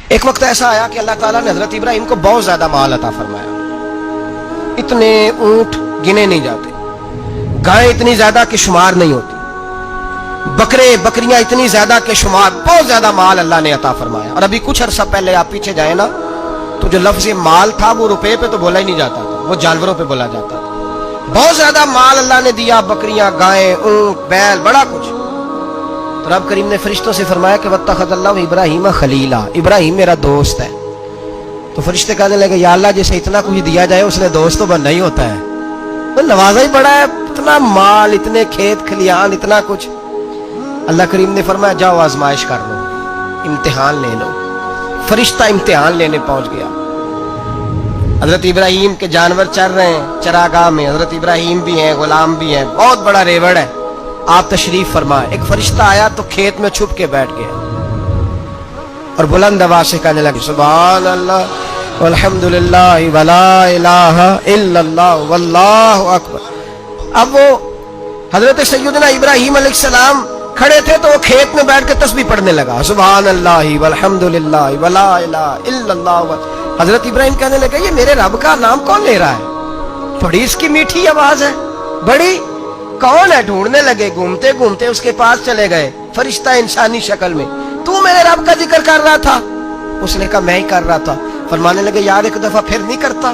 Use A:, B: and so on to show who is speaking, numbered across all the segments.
A: ایک وقت ایسا آیا کہ اللہ تعالیٰ نے حضرت ابراہیم کو بہت زیادہ مال عطا فرمایا. اتنے اونٹ گنے نہیں جاتے، گائیں اتنی زیادہ کہ شمار نہیں ہوتی، بکرے بکریاں اتنی زیادہ کہ شمار، بہت زیادہ مال اللہ نے عطا فرمایا. اور ابھی کچھ عرصہ پہلے آپ پیچھے جائیں نا تو جو لفظ مال تھا وہ روپے پہ تو بولا ہی نہیں جاتا تھا، وہ جانوروں پہ بولا جاتا تھا. بہت زیادہ مال اللہ نے دیا، بکریاں، گائیں، اونٹ، بیل، بڑا کچھ. تو رب کریم نے فرشتوں سے فرمایا کہ واتخذ اللہ ابراہیم خلیلا، ابراہیم میرا دوست ہے. تو فرشتے کہنے لگے یا اللہ جسے اتنا کچھ دیا جائے اس نے دوست تو بننا ہی ہوتا ہے، تو نوازا ہی بڑا ہے، اتنا مال، اتنے کھیت کھلیان، اتنا کچھ. اللہ کریم نے فرمایا جاؤ آزمائش کر لو، امتحان لے لو. فرشتہ امتحان لینے پہنچ گیا. حضرت ابراہیم کے جانور چر رہے ہیں چراگاہ میں، حضرت ابراہیم بھی ہیں، غلام بھی ہیں، بہت بڑا ریوڑ ہے. آپ تشریف فرمائے. ایک فرشتہ آیا تو کھیت میں چھپ کے بیٹھ گیا اور بلند آواز سے کہنے لگے سبحان اللہ والحمدللہ ولا الہ الا اللہ واللہ اکبر. اب وہ حضرت سیدنا ابراہیم علیہ السلام کھڑے تھے تو وہ کھیت میں بیٹھ کے تسبیح پڑھنے لگا سبحان اللہ والحمدللہ ولا الہ الا اللہ. حضرت ابراہیم کہنے لگے یہ میرے رب کا نام کون لے رہا ہے؟ بڑی اس کی میٹھی آواز ہے، بڑی، کون ہے؟ ڈھونڈنے لگے، گھومتے گھومتے اس کے پاس چلے گئے. فرشتہ انسانی شکل میں، تو میرے رب کا ذکر کر رہا تھا؟ اس نے کہا میں ہی کر رہا تھا. فرمانے لگے یار ایک دفعہ پھر نہیں کرتا؟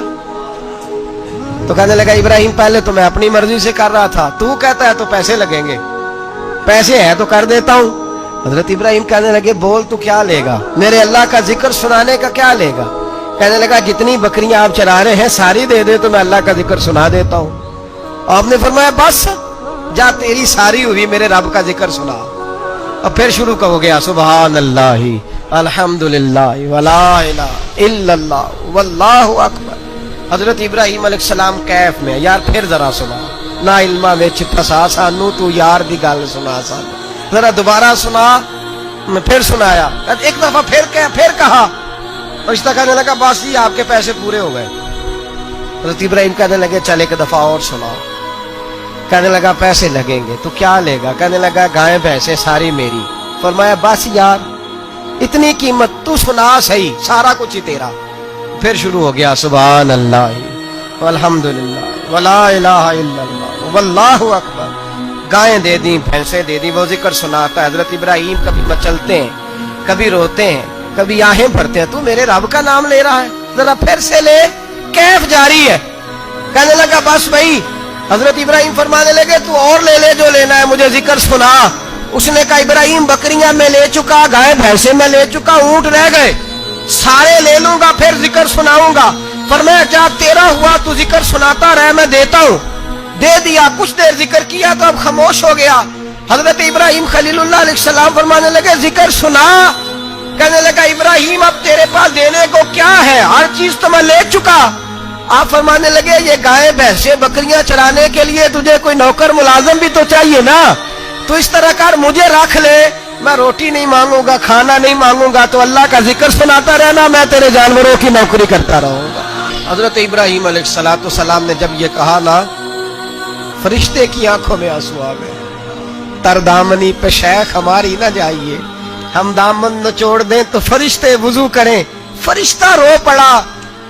A: تو کہنے لگا ابراہیم پہلے تو میں اپنی مرضی سے کر رہا تھا، تو کہتا ہے تو پیسے لگیں گے، پیسے ہے تو کر دیتا ہوں. حضرت ابراہیم کہنے لگے بول تو کیا لے گا؟ میرے اللہ کا ذکر سنانے کا کیا لے گا؟ کہنے لگا جتنی بکریاں آپ چرا رہے ہیں ساری دے دے تو میں اللہ کا ذکر سنا دیتا ہوں. آپ نے فرمایا بس جا تیری ساری ہوئی، میرے رب کا ذکر سنا. اب پھر شروع ہو گیا سبحان اللہ الحمدللہ ولا الہ الا اللہ واللہ اکبر. حضرت ابراہیم علیہ السلام کیف میں، یار پھر ذرا سنا، نا علما وچ پھسا سانو تو یار دی گل سنا سانو، ذرا دوبارہ سنا. میں پھر سنایا، ایک دفعہ پھر کہا. رشتہ کہنے لگا بس یہ آپ کے پیسے پورے ہو گئے. حضرت ابراہیم کہنے لگے چل ایک دفعہ اور سناؤ. کہنے لگا پیسے لگیں گے. تو کیا لے گا؟ کہنے لگا گائیں بھینسیں ساری میری. فرمایا بس یار اتنی قیمت، تو سنا صحیح، سارا کچھ ہی تیرا. پھر شروع ہو گیا سبحان اللہ والحمدللہ ولا الہ الا اللہ واللہ اکبر. گائیں دے دیں، بھینسیں دے دیں، وہ ذکر سناتا ہے. حضرت ابراہیم کبھی مچلتے ہیں، کبھی روتے ہیں، کبھی آہیں بھرتے ہیں. تو میرے رب کا نام لے رہا ہے، ذرا پھر سے لے. کیف جاری ہے. کہنے لگا بس بھائی. حضرت ابراہیم فرمانے لگے تو اور لے لے جو لینا ہے، مجھے ذکر سنا. اس نے کہا ابراہیم بکریاں میں لے چکا، گائے بھینسیں میں لے چکا، اونٹ رہ گئے، سارے لے لوں گا پھر ذکر سناؤں گا. فرمایا جا تیرا ہوا تو ذکر سناتا رہ، میں دیتا ہوں. دے دیا. کچھ دیر ذکر کیا تو اب خاموش ہو گیا. حضرت ابراہیم خلیل اللہ علیہ السلام فرمانے لگے ذکر سنا. کہنے لگا ابراہیم اب تیرے پاس دینے کو کیا ہے؟ ہر چیز تو میں لے چکا. آپ فرمانے لگے یہ گائے بھینسیں بکریاں چرانے کے لیے تجھے کوئی نوکر ملازم بھی تو چاہیے نا. تو اس طرح کر مجھے رکھ لے، میں روٹی نہیں مانگوں گا، کھانا نہیں مانگوں گا، تو اللہ کا ذکر سناتا رہنا، میں تیرے جانوروں کی نوکری کرتا رہوں گا. حضرت ابراہیم علیہ السلام نے جب یہ کہا نا، فرشتے کی آنکھوں میں آنسو آ گئے. تر دامنی پہ شیخ ہماری نہ جائیے، ہم دامن نچوڑ دیں تو فرشتے وضو کریں. فرشتہ رو پڑا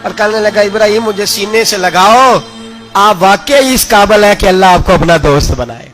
A: اور کہنے لگا ابراہیم مجھے سینے سے لگاؤ، آپ واقعی اس قابل ہے کہ اللہ آپ کو اپنا دوست بنائے.